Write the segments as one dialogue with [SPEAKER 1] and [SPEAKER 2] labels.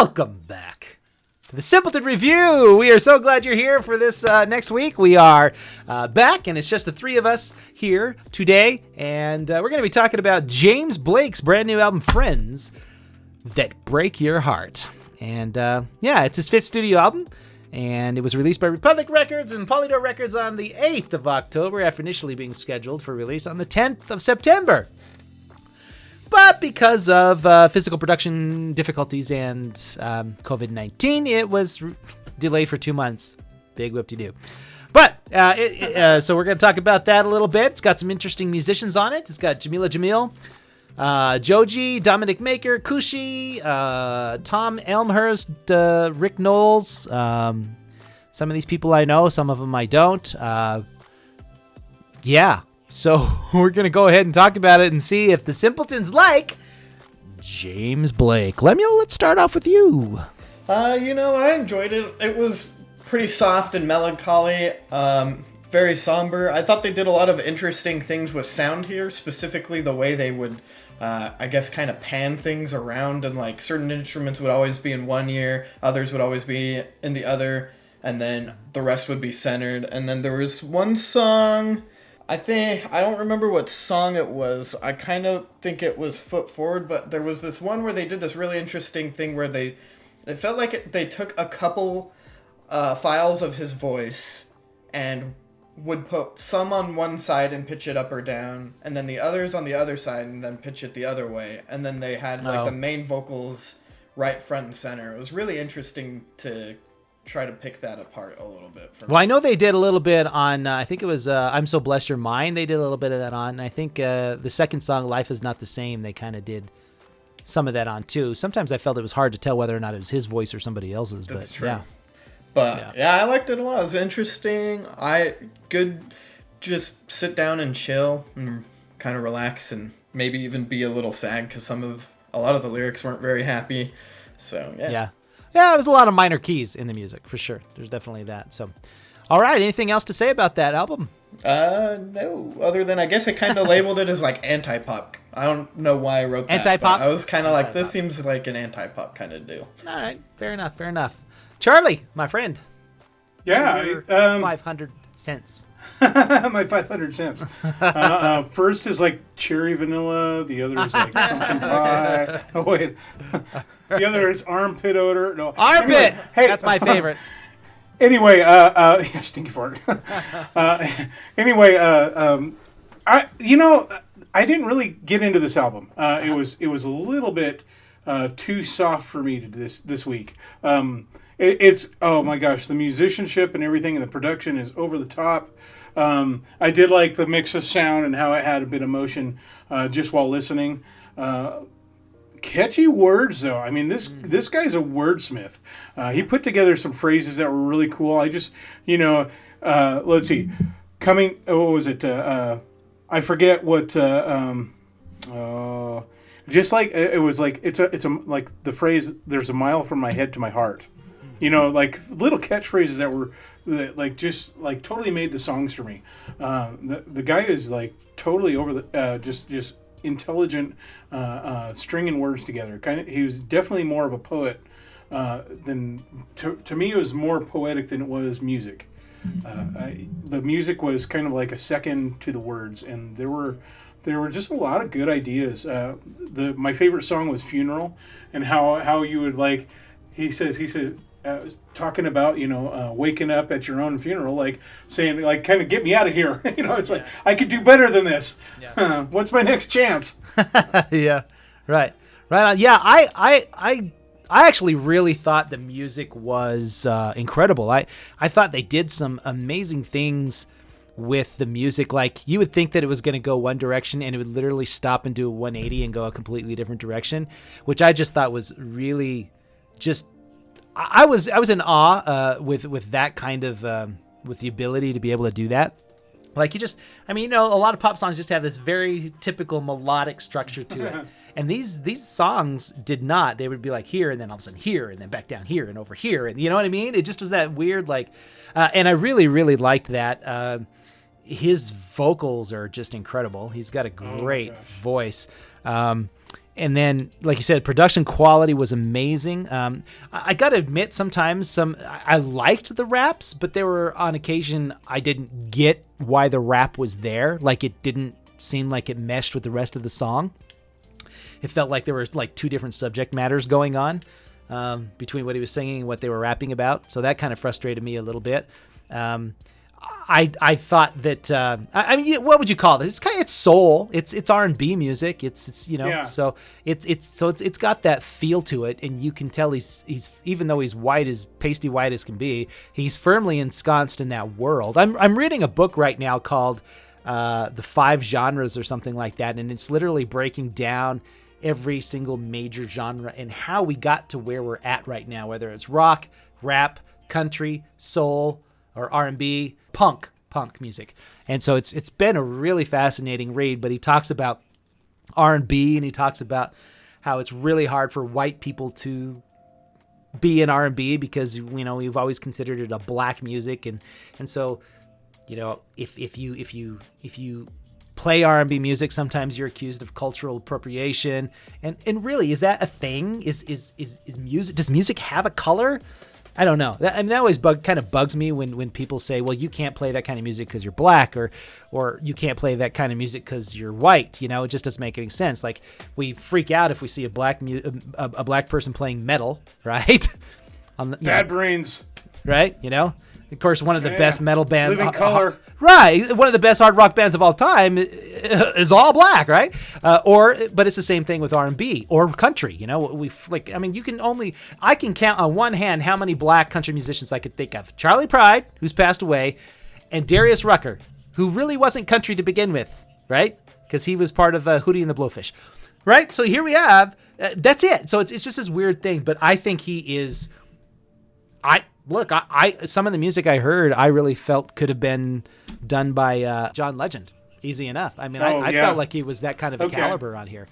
[SPEAKER 1] Welcome back to the Simpleton Review. We are so glad you're here for this next week. We are back, and it's just the three of us here today, and we're going to be talking about James Blake's brand new album, Friends That Break Your Heart. And it's his fifth studio album, and it was released by Republic Records and Polydor Records on the 8th of October after initially being scheduled for release on the 10th of September. But because of physical production difficulties and COVID-19, it was delayed for 2 months. Big whoop-de-doo. But, so we're going to talk about that a little bit. It's got some interesting musicians on it. It's got Jamila Jamil, Joji, Dominic Maker, Kushi, Tom Elmhurst, Rick Knowles. Some of these people I know, some of them I don't. So we're going to go ahead and talk about it and see if the simpletons like James Blake. Lemuel, let's start off with you.
[SPEAKER 2] I enjoyed it. It was pretty soft and melancholy, very somber. I thought they did a lot of interesting things with sound here, specifically the way they would, kind of pan things around, and like certain instruments would always be in one ear, others would always be in the other, and then the rest would be centered. And then there was one song, I don't remember what song it was. I kind of think it was Foot Forward, but there was this one where they did this really interesting thing where it felt like they took a couple files of his voice and would put some on one side and pitch it up or down, and then the others on the other side and then pitch it the other way. And then they had the main vocals right front and center. It was really interesting to try to pick that apart a little bit.
[SPEAKER 1] Well, I know they did a little bit on, I think it was I'm So Blessed You're Mine. They did a little bit of that on. And I think the second song, Life Is Not the Same, they kind of did some of that on too. Sometimes I felt it was hard to tell whether or not it was his voice or somebody else's.
[SPEAKER 2] That's
[SPEAKER 1] but
[SPEAKER 2] true.
[SPEAKER 1] Yeah.
[SPEAKER 2] But I liked it a lot. It was interesting. Just sit down and chill and kind of relax and maybe even be a little sad because a lot of the lyrics weren't very happy. So
[SPEAKER 1] yeah, there was a lot of minor keys in the music for sure. There's definitely that. So, all right, anything else to say about that album?
[SPEAKER 2] No. Other than I guess I kind of labeled it as like anti-pop. I don't know why I wrote that.
[SPEAKER 1] Anti-pop.
[SPEAKER 2] I was kind of like, this seems like an anti-pop kind of deal.
[SPEAKER 1] All right, fair enough. Charlie, my friend.
[SPEAKER 3] Yeah,
[SPEAKER 1] 500 cents.
[SPEAKER 3] My 500 cents. First is like cherry vanilla. The other is like pumpkin pie. Oh wait, the other is armpit odor. No,
[SPEAKER 1] armpit. Anyway, hey, that's my favorite.
[SPEAKER 3] Anyway, stinky fart. I didn't really get into this album. It was a little bit too soft for me this week. It's oh my gosh, the musicianship and everything and the production is over the top. I did like the mix of sound and how it had a bit of motion just while listening. Catchy words though. I mean, this guy's a wordsmith. He put together some phrases that were really cool. I just let's see, what was it? I forget what. Just like it was like it's a like the phrase. There's a mile from my head to my heart. Like little catchphrases that like just like totally made the songs for me. The guy is like totally over the just intelligent, stringing words together. He was definitely more of a poet than to me. It was more poetic than it was music. The music was kind of like a second to the words, and there were just a lot of good ideas. My favorite song was "Funeral," and how you would like. He says. Talking about waking up at your own funeral, like saying like kind of get me out of here. It's like I could do better than this. Yeah. What's my next chance?
[SPEAKER 1] Yeah, right on. Yeah, I actually really thought the music was incredible. I thought they did some amazing things with the music. Like you would think that it was going to go one direction and it would literally stop and do a 180 and go a completely different direction, which I just thought was really just. I was in awe with that kind of with the ability to be able to do that. Like a lot of pop songs just have this very typical melodic structure to it. And these songs did not. They would be like here and then all of a sudden here and then back down here and over here. And you know what I mean? It just was that weird and I really, really liked that. His vocals are just incredible. He's got a great voice. And then, like you said, production quality was amazing. I got to admit, sometimes I liked the raps, but there were on occasion I didn't get why the rap was there. Like it didn't seem like it meshed with the rest of the song. It felt like there were like two different subject matters going on between what he was singing and what they were rapping about. So that kind of frustrated me a little bit. I thought that I mean, what would you call this? It's soul. It's R&B music. It's so it's got that feel to it, and you can tell he's even though he's pasty white as can be, he's firmly ensconced in that world. I'm reading a book right now called The 5 Genres or something like that, and it's literally breaking down every single major genre and how we got to where we're at right now, whether it's rock, rap, country, soul, or R&B, punk music. And so it's been a really fascinating read, but he talks about R&B, and he talks about how it's really hard for white people to be in R&B because, we've always considered it a black music. And so, if you play R&B music, sometimes you're accused of cultural appropriation. And really, is that a thing? Is music, does music have a color? I don't know. That always kind of bugs me when people say, well, you can't play that kind of music because you're black, or you can't play that kind of music because you're white. It just doesn't make any sense. Like, we freak out if we see a black person playing metal, right?
[SPEAKER 3] Bad brains.
[SPEAKER 1] Right? Of course, one of the best metal bands.
[SPEAKER 3] Living Color.
[SPEAKER 1] Right. One of the best hard rock bands of all time is all black, right? But it's the same thing with R&B or country. I can count on one hand how many black country musicians I could think of. Charlie Pride, who's passed away, and Darius Rucker, who really wasn't country to begin with, right? Because he was part of Hootie and the Blowfish, right? So here we have, that's it. So it's just this weird thing, but I think he is, some of the music I heard, I really felt could have been done by John Legend. Easy enough. I mean, I felt like he was that kind of a caliber on here.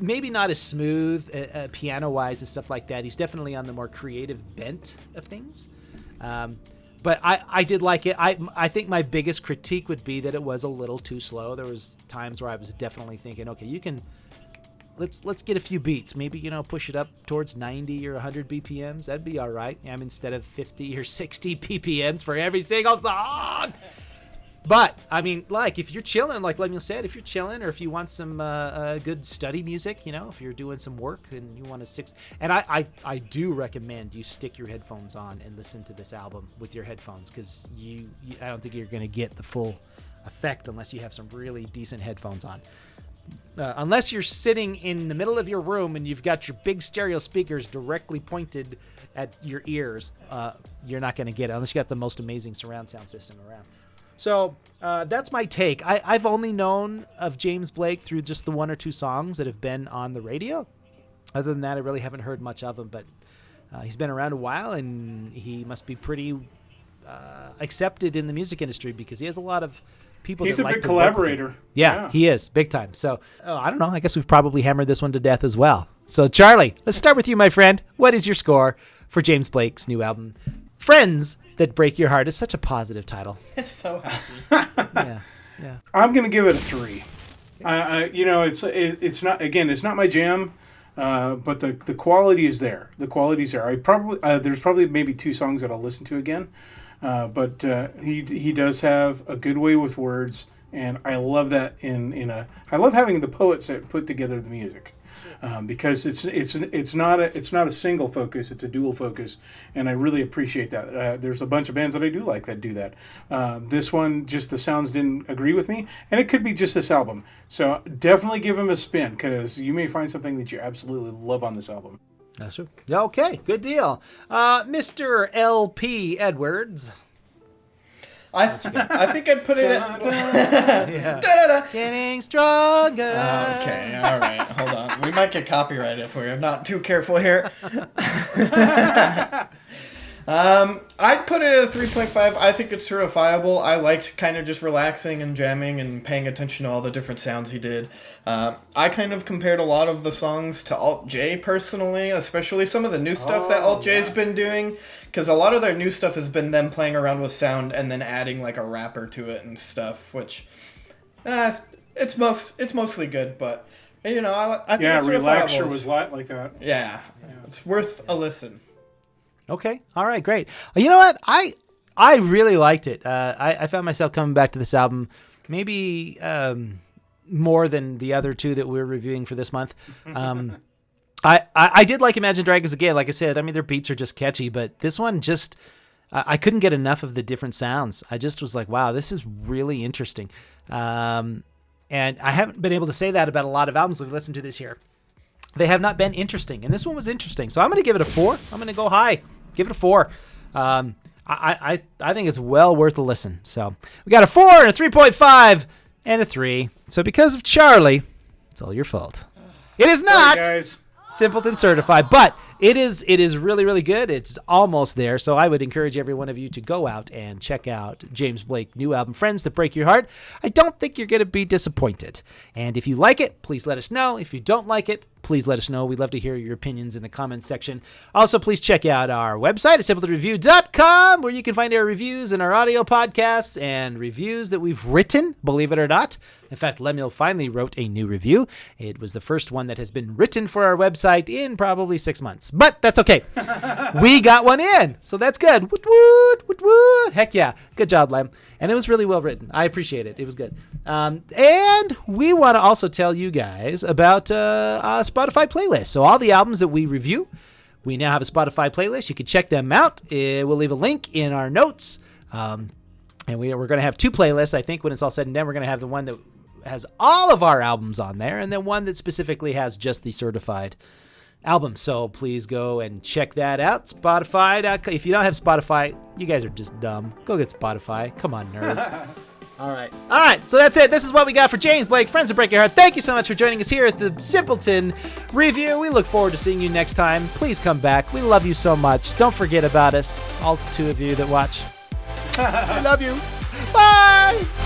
[SPEAKER 1] Maybe not as smooth piano-wise and stuff like that. He's definitely on the more creative bent of things. But I did like it. I think my biggest critique would be that it was a little too slow. There was times where I was definitely thinking, okay, you can... Let's get a few beats. Maybe, push it up towards 90 or 100 BPMs. That'd be all right. Instead of 50 or 60 BPMs for every single song. But, I mean, like, if you're chilling, like Lemuel said, if you're chilling or if you want some good study music, if you're doing some work and you want to and I do recommend you stick your headphones on and listen to this album with your headphones, because I don't think you're going to get the full effect unless you have some really decent headphones on. Unless you're sitting in the middle of your room and you've got your big stereo speakers directly pointed at your ears, you're not going to get it unless you got the most amazing surround sound system around. So that's my take. I've only known of James Blake through just the one or two songs that have been on the radio. Other than that, I really haven't heard much of him, but he's been around a while, and he must be pretty accepted in the music industry because he has a lot of people.
[SPEAKER 3] He's
[SPEAKER 1] that
[SPEAKER 3] a
[SPEAKER 1] like
[SPEAKER 3] big
[SPEAKER 1] to work with him.
[SPEAKER 3] collaborator.
[SPEAKER 1] Yeah, he is big time. So I don't know. I guess we've probably hammered this one to death as well. So Charlie, let's start with you, my friend. What is your score for James Blake's new album, Friends That Break Your Heart? It's such a positive title.
[SPEAKER 2] It's so happy.
[SPEAKER 1] Yeah.
[SPEAKER 3] I'm gonna give it a 3. It's not my jam, but the quality is there. The quality's there. There's probably maybe 2 songs that I'll listen to again. But he does have a good way with words, and I love that. I love having the poets that put together the music, because it's not a single focus; it's a dual focus, and I really appreciate that. There's a bunch of bands that I do like that do that. This one, just the sounds didn't agree with me, and it could be just this album. So definitely give him a spin, because you may find something that you absolutely love on this album.
[SPEAKER 1] That's true. Okay, good deal. Mr. L.P. Edwards.
[SPEAKER 2] I think I'd put it at...
[SPEAKER 1] Yeah. Getting stronger.
[SPEAKER 2] Okay, all right. Hold on. We might get copyrighted if we're not too careful here. I'd put it at a 3.5. I think it's certifiable. I liked kind of just relaxing and jamming and paying attention to all the different sounds he did. I kind of compared a lot of the songs to Alt J personally, especially some of the new stuff that Alt J's been doing, because a lot of their new stuff has been them playing around with sound and then adding like a rapper to it and stuff, which it's mostly good, but You know, I think
[SPEAKER 3] Yeah,
[SPEAKER 2] it's
[SPEAKER 3] Relaxer
[SPEAKER 2] certifiables.
[SPEAKER 3] was like that.
[SPEAKER 2] Yeah, it's worth a listen.
[SPEAKER 1] Okay. All right. Great. You know what? I really liked it. I found myself coming back to this album maybe more than the other two that we're reviewing for this month. I did like Imagine Dragons again. Like I said, I mean, their beats are just catchy, but this one just, I couldn't get enough of the different sounds. I just was like, wow, this is really interesting. And I haven't been able to say that about a lot of albums we've listened to this year. They have not been interesting, and this one was interesting. So I'm going to give it a 4. I'm going to go high. Give it a 4. I think it's well worth a listen. So we got a 4 and a 3.5 and a 3. So because of Charlie, it's all your fault. It is not.
[SPEAKER 3] Sorry, guys.
[SPEAKER 1] Simpleton certified, but it is really, really good. It's almost there, so I would encourage every one of you to go out and check out James Blake's new album, Friends That Break Your Heart. I don't think you're going to be disappointed. And if you like it, please let us know. If you don't like it, please let us know. We'd love to hear your opinions in the comments section. Also, please check out our website at simpletonreview.com, where you can find our reviews and our audio podcasts and reviews that we've written, believe it or not. In fact, Lemuel finally wrote a new review. It was the first one that has been written for our website in probably 6 months. But that's okay. We got one in, so that's good. Woot, woot, woot, woot. Heck yeah. Good job, Lem. And it was really well written. I appreciate it. It was good. And we want to also tell you guys about a Spotify playlist. So all the albums that we review, we now have a Spotify playlist. You can check them out. We'll leave a link in our notes. And we're going to have 2 playlists. I think when it's all said and done, we're going to have the one that has all of our albums on there, and then one that specifically has just the certified album. So please go and check that out. Spotify.com. If you don't have Spotify, you guys are just dumb. Go get Spotify. Come on, nerds. All right. So that's it. This is what we got for James Blake, Friends That Break Your Heart. Thank you so much for joining us here at the Simpleton Review. We look forward to seeing you next time. Please come back. We love you so much. Don't forget about us, all 2 of you that watch. We love you. Bye.